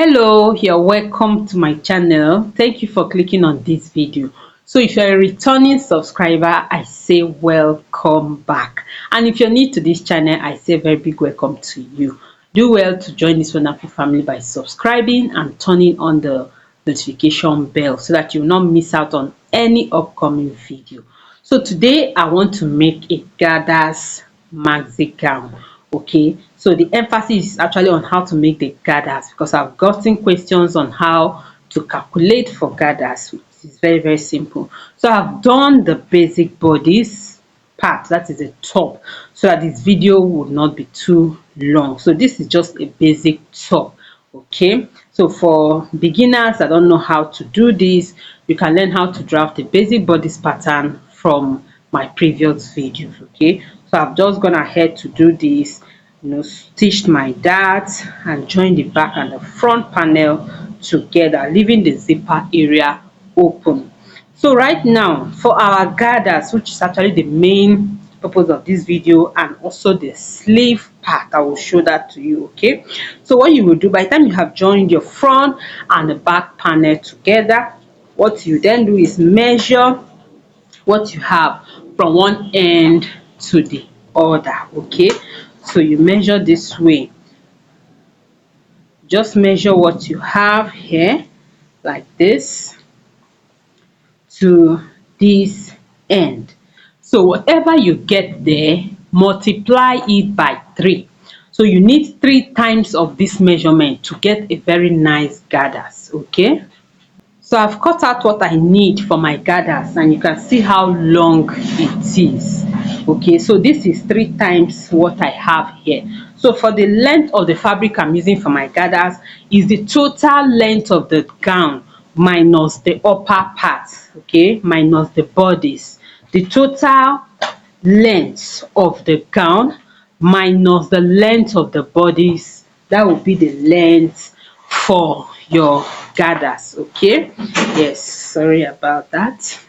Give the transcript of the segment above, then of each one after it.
Hello, you're welcome to my channel. Thank you for clicking on this video. So if you're a returning subscriber, I say welcome back, and if you're new to this channel, I say very big welcome to you. Do well to join this wonderful family by subscribing and turning on the notification bell so that you will not miss out on any upcoming video. So today I want to make a gathers maxi gown. Okay, so the emphasis is actually on how to make the gathers, because I've gotten questions on how to calculate for gathers. It's very simple. So I've done the basic bodice part, that is the top, so that this video would not be too long. So this is just a basic top. Okay, so for beginners that don't know how to do this, you can learn how to draft a basic bodice pattern from my previous videos. Okay, so I've just gone ahead to do this, stitched my darts and joined the back and the front panel together, leaving the zipper area open. So right now for our gathers, which is actually the main purpose of this video, and also the sleeve part, I will show that to you. Okay, so what you will do, by the time you have joined your front and the back panel together, what you then do is measure what you have from one end to the other. Okay, so you measure this way, just measure what you have here like this to this end. So whatever you get there, multiply it by 3. So you need 3 times of this measurement to get a very nice gathers. Okay, so I've cut out what I need for my gathers, and you can see how long it is. Okay, so this is 3 times what I have here. So for the length of the fabric I'm using for my gathers is the total length of the gown minus the upper part, okay, minus the bodice. The total length of the gown minus the length of the bodice, that will be the length for your gathers. Okay, yes, sorry about that.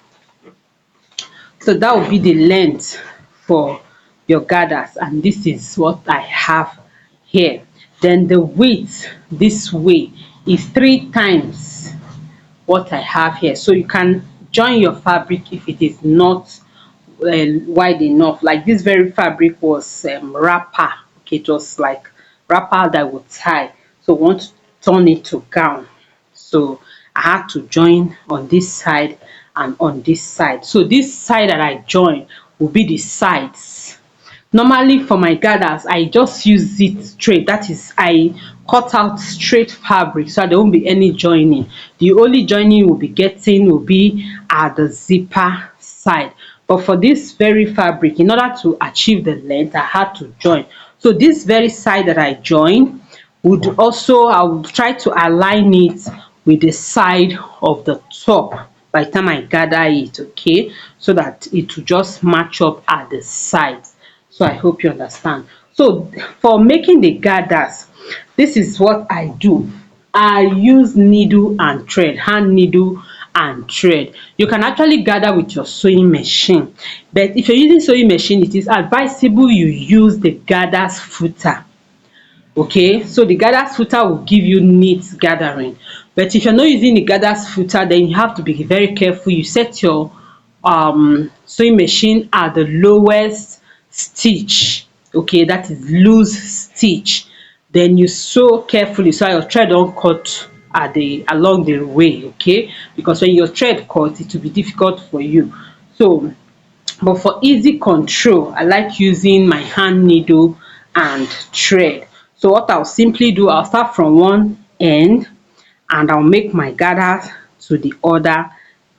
So that will be the length for your gathers, and this is what I have here. Then the width this way is 3 times what I have here. So you can join your fabric if it is not wide enough. Like this very fabric was wrapper. Okay, it was like wrapper that would tie, so we want to turn it to gown, so I had to join on this side and on this side. So this side that I join will be the sides. Normally for my gathers, I just use it straight, that is, I cut out straight fabric, so there won't be any joining. The only joining will be at the zipper side. But for this very fabric, in order to achieve the length, I had to join. So this very side that I join would also, I will try to align it with the side of the top by the time I gather it. Okay, so that it will just match up at the sides. So I hope you understand. So for making the gathers, this is what I do. I use needle and thread, hand needle and thread. You can actually gather with your sewing machine, but if you're using sewing machine, it is advisable you use the gathers footer. Okay, so the gathers footer will give you neat gathering, but if you're not using the gathers footer, then you have to be very careful. You set your sewing machine at the lowest stitch, okay, that is loose stitch. Then you sew carefully so your thread don't cut at along the way. Okay, because when your thread cut, it will be difficult for you. So but for easy control, I like using my hand needle and thread. So what I'll simply do, I'll start from one end and I'll make my gather to the other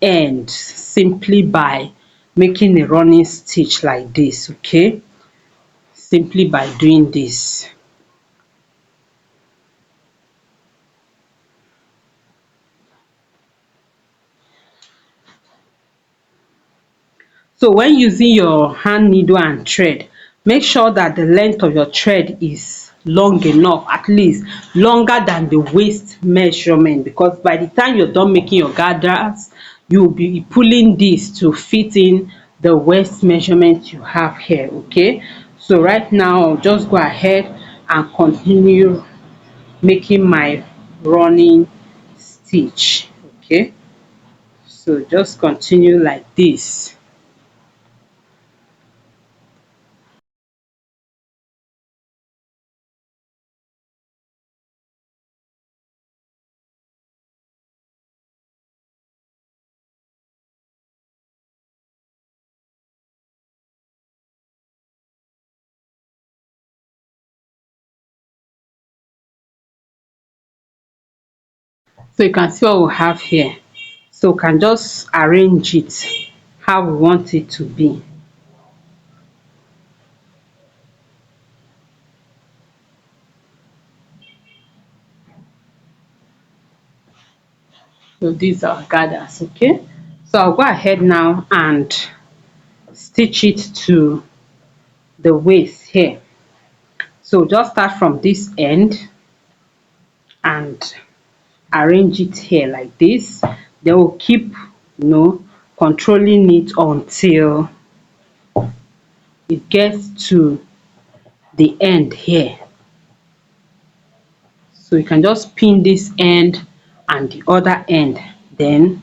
end simply by making a running stitch like this. Okay, simply by doing this. So when using your hand needle and thread, make sure that the length of your thread is long enough, at least longer than the waist measurement, because by the time you're done making your gathers, you'll be pulling this to fit in the waist measurement you have here. Okay, so right now I'll just go ahead and continue making my running stitch. Okay, so just continue like this. So you can see what we have here. So we can just arrange it how we want it to be. So these are gathers. Okay, so I'll go ahead now and stitch it to the waist here. So just start from this end and arrange it here like this. Then we'll keep, controlling it until it gets to the end here. So you can just pin this end and the other end, then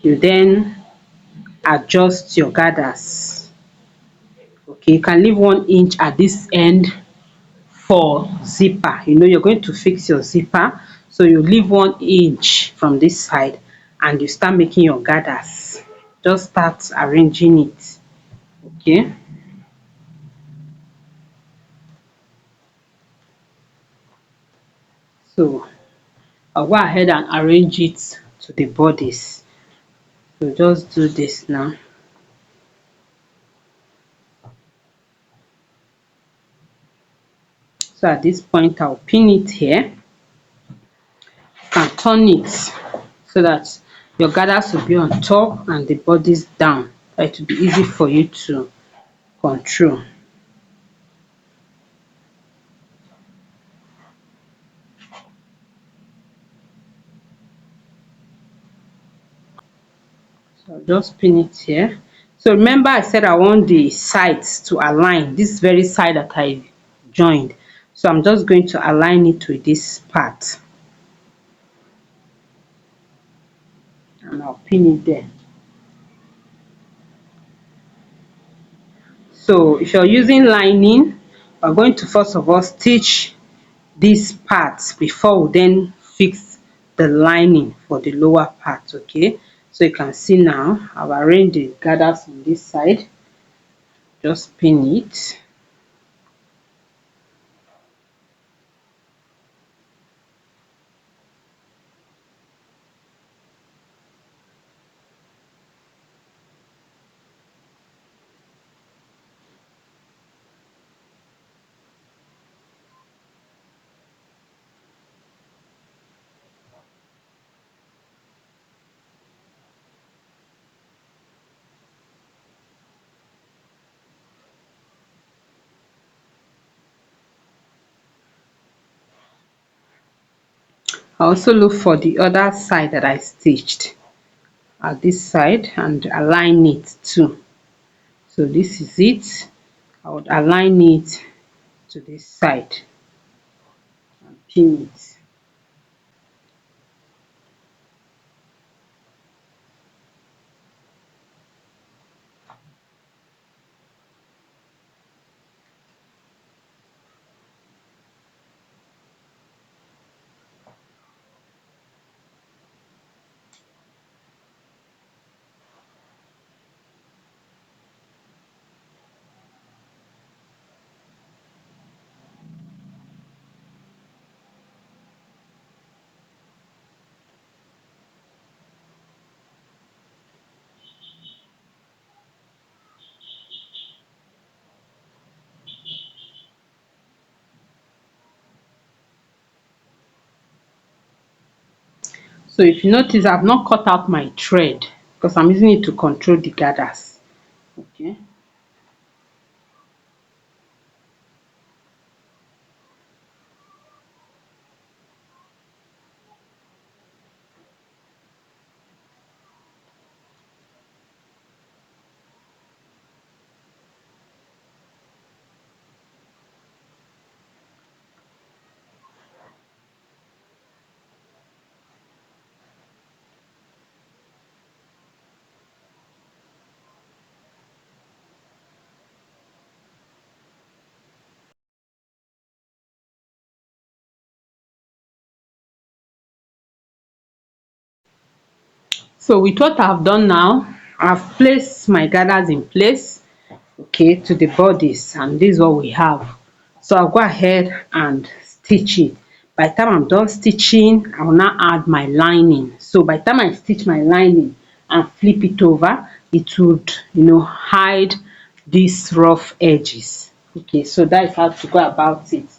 you then adjust your gathers. Okay, you can leave 1 inch at this end for zipper. You're going to fix your zipper, so you leave 1 inch from this side and you start making your gathers. Just start arranging it. Okay, so I'll go ahead and arrange it to the bodies. So just do this now. So at this point I'll pin it here and turn it so that your gathers will be on top and the bodies down. It will be easy for you to control. So I'll just pin it here. So remember I said I want the sides to align, this very side that I joined. So I'm just going to align it with this part and I'll pin it there. So if you're using lining, we're going to first of all stitch these parts before we then fix the lining for the lower part. Okay, so you can see now I've arranged the gathers on this side. Just pin it. I also look for the other side that I stitched at this side and align it too. So this is it. I would align it to this side and pin it. So if you notice, I've not cut out my thread because I'm using it to control the gathers. Okay. So with what I've done now, I've placed my gathers in place, okay, to the bodies, and this is what we have. So I'll go ahead and stitch it. By the time I'm done stitching, I will now add my lining. So by the time I stitch my lining and flip it over, it would, hide these rough edges. Okay, so that is how to go about it.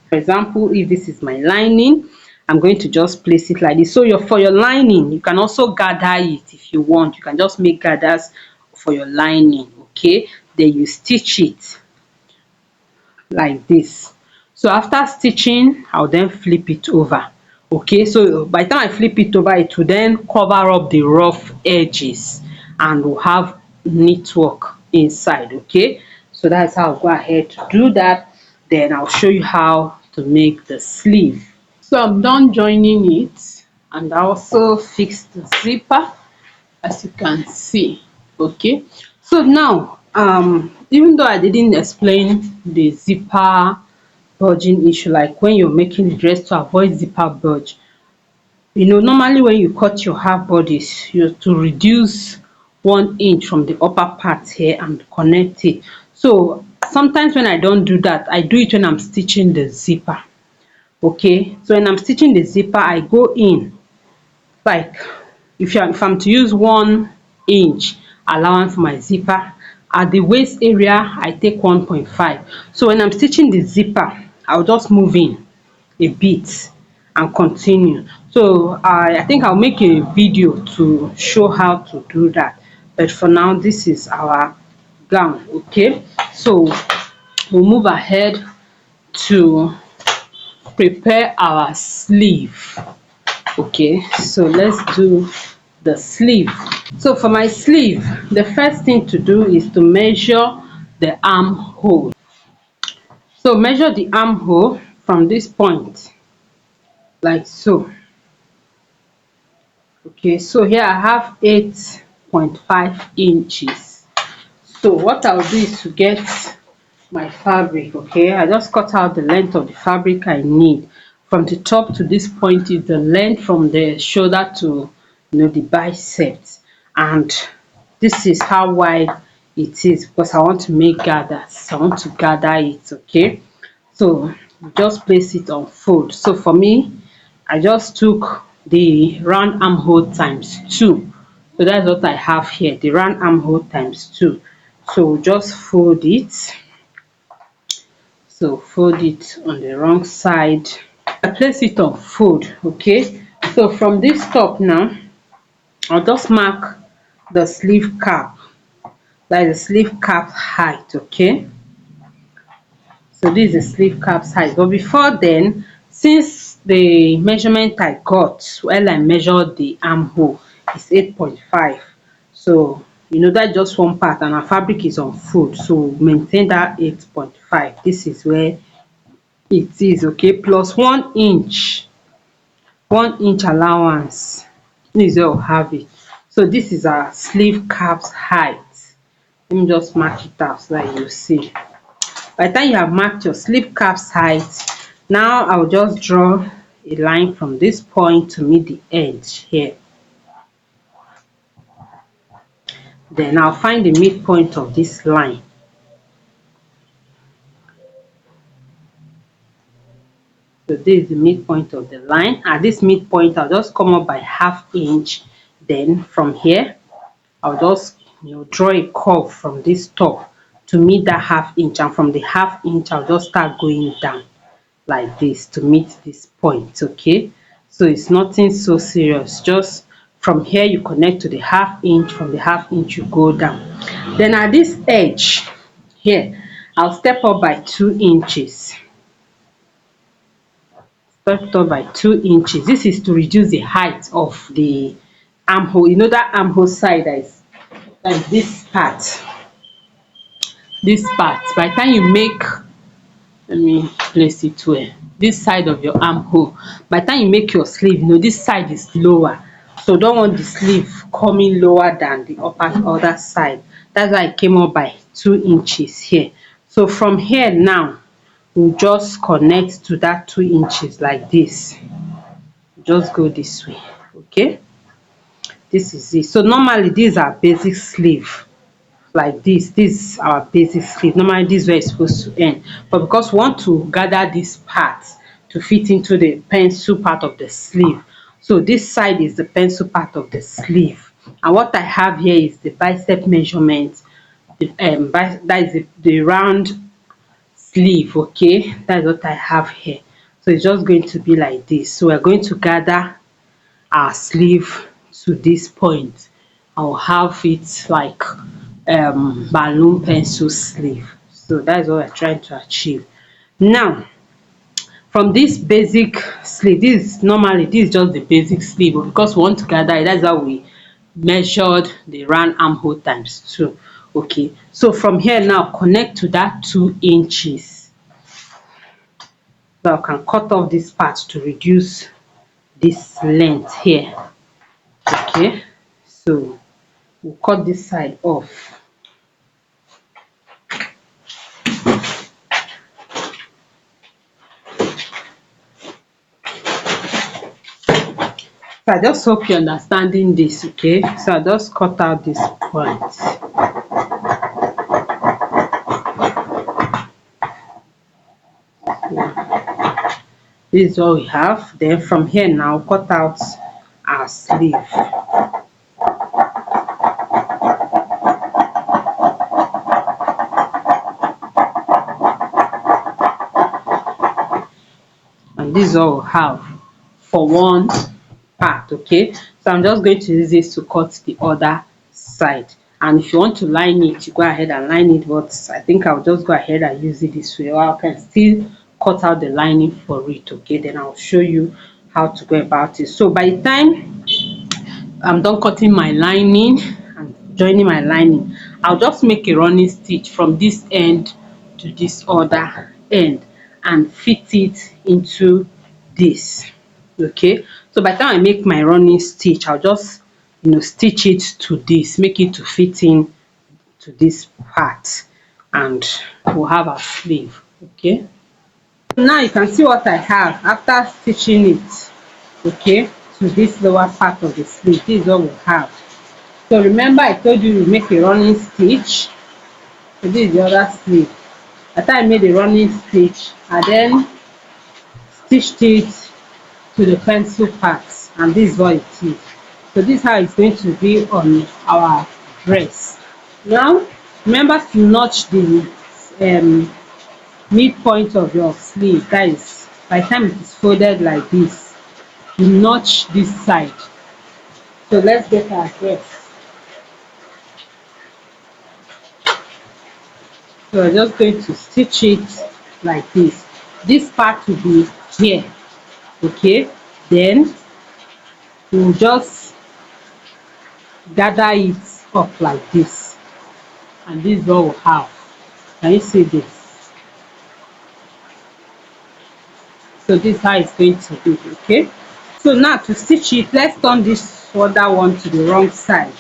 For example, if this is my lining, I'm going to just place it like this. So for your lining, you can also gather it if you want. You can just make gathers for your lining, okay? Then you stitch it like this. So after stitching, I'll then flip it over. Okay, so by the time I flip it over, it will then cover up the rough edges and we'll have neat work inside. Okay, so that's how I'll go ahead to do that. Then I'll show you how to make the sleeve. So I'm done joining it, and I also fixed the zipper, as you can see. Okay, so now even though I didn't explain the zipper bulging issue, like when you're making the dress to avoid zipper bulge, normally when you cut your half bodies, you have to reduce 1 inch from the upper part here and connect it. So sometimes when I don't do that, I do it when I'm stitching the zipper. Okay, so when I'm stitching the zipper, I go in, like if I'm to use 1 inch allowance for my zipper, at the waist area I take 1.5. So when I'm stitching the zipper, I'll just move in a bit and continue. So I think I'll make a video to show how to do that, but for now this is our gown. Okay, so we'll move ahead to prepare our sleeve. Okay, so let's do the sleeve. So for my sleeve, the first thing to do is to measure the armhole. So measure the armhole from this point, like so. Okay, so here I have 8.5 inches. So what I'll do is to get my fabric. Okay, I just cut out the length of the fabric I need. From the top to this point is the length from the shoulder to the biceps, and this is how wide it is because I want to make gathers. I want to gather it. Okay, so just place it on fold. So for me, I just took the round armhole times 2. So that's what I have here, the round armhole times 2. So just fold it. So fold it on the wrong side. I place it on fold. Okay, so from this top now, I'll just mark the sleeve cap, like the sleeve cap height. Okay, so this is the sleeve cap's height, but before then, since the measurement I got while I measured the armhole is 8.5, so that's just one part and our fabric is on fold, so maintain that 8.5. This is where it is. Okay, plus 1 inch allowance. This is where we'll have it. So this is our sleeve cap's height. Let me just mark it out so that you see. By the time you have marked your sleeve cap's height, now I'll just draw a line from this point to meet the edge here. Then I'll find the midpoint of this line. So this is the midpoint of the line. At this midpoint, I'll just come up by 1/2 inch. Then from here, I'll just draw a curve from this top to meet that 1/2 inch, and from the 1/2 inch, I'll just start going down like this to meet this point. Okay, so it's nothing so serious. Just from here you connect to the 1/2 inch, from the 1/2 inch you go down. Then at this edge here, I'll step up by 2 inches. Step up by 2 inches. This is to reduce the height of the armhole. That armhole side that is like this part. This part, by the time you make, let me place it where, this side of your armhole, by the time you make your sleeve, this side is lower, so don't want the sleeve coming lower than the other side. That's why I came up by 2 inches here. So from here now, we'll just connect to that 2 inches like this. Just go this way. Okay, This is it. So normally these are basic sleeve like this is our basic sleeve. Normally this is where it's supposed to end, but because we want to gather this part to fit into the pencil part of the sleeve, so this side is the pencil part of the sleeve, and what I have here is the bicep measurement. That is the round sleeve. Okay, that's what I have here. So it's just going to be like this. So we're going to gather our sleeve to this point. I'll have it like balloon pencil sleeve. So that's what we're trying to achieve. Now from this basic sleeve, this is just the basic sleeve, but because we want to gather it, that's how we measured the round armhole times 2. Okay, so from here now connect to that 2 inches. So I can cut off this part to reduce this length here. Okay, so we'll cut this side off. So I just hope you're understanding this. Okay, so I just cut out this point. This is what we have. Then from here now cut out our sleeve. And this is all we have for one part. Okay, so I'm just going to use this to cut the other side, and if you want to line it, you go ahead and line it, but I think I'll just go ahead and use it this way, or I can still cut out the lining for it. Okay, then I'll show you how to go about it. So by the time I'm done cutting my lining and joining my lining, I'll just make a running stitch from this end to this other end and fit it into this. Okay, so by the time I make my running stitch, I'll just stitch it to this, make it to fit in to this part, and we'll have our sleeve. Okay, now you can see what I have after stitching it, okay, to this lower part of the sleeve. This is what we have. So remember I told you we make a running stitch. So this is the other sleeve. After I made a running stitch, I then stitched it to the pencil parts, and this is what it is. So this is how it's going to be on our dress. Now remember to notch the midpoint of your sleeve. That is, by the time it is folded like this, you notch this side. So let's get our dress. So we're just going to stitch it like this. This part will be here. Okay, then we'll just gather it up like this, and this is what we'll have. Can you see this? So this is how it's going to be. Okay, so now to stitch it, let's turn this other one to the wrong side.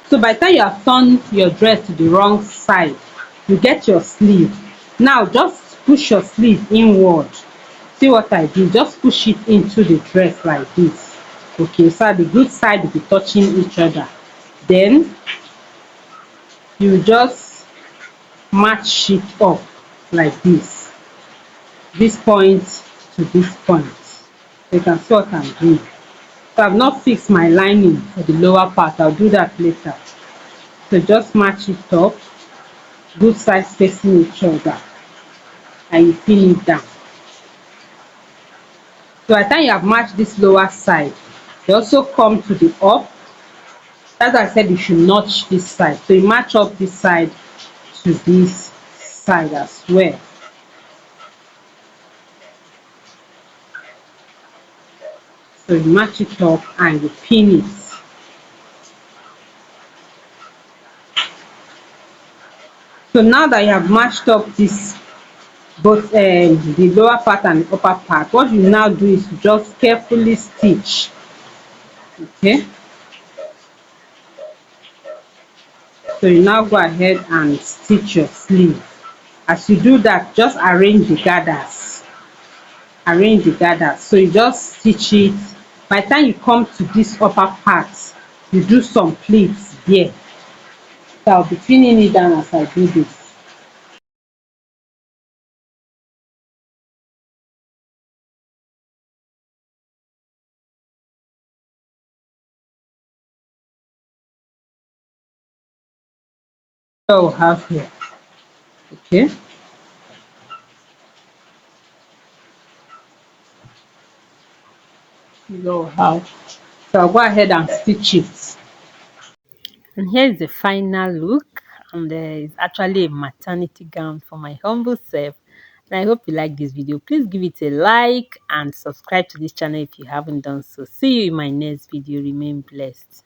So by the time you have turned your dress to the wrong side, you get your sleeve. Now just push your sleeve inward. See what I do? Just push it into the dress like this. Okay, so the good side will be touching each other. Then you just match it up like this. This point to this point. You can see what I'm doing. So I've not fixed my lining for the lower part. I'll do that later. So just match it up, good sides facing each other, and you pin it down. So by the time you have matched this lower side, you also come to the up. As I said, you should notch this side. So you match up this side to this side as well. So you match it up and you pin it. So now that you have matched up this, both the lower part and the upper part, what you now do is to just carefully stitch. Okay, so you now go ahead and stitch your sleeve. As you do that, just arrange the gathers. So you just stitch it. By the time you come to this upper part, you do some pleats here. So I'll be pinning it down as I do this. So we'll have here. Okay. We'll have. So I'll go ahead and stitch it. And here's the final look. And it's actually a maternity gown for my humble self. And I hope you like this video. Please give it a like and subscribe to this channel if you haven't done so. See you in my next video. Remain blessed.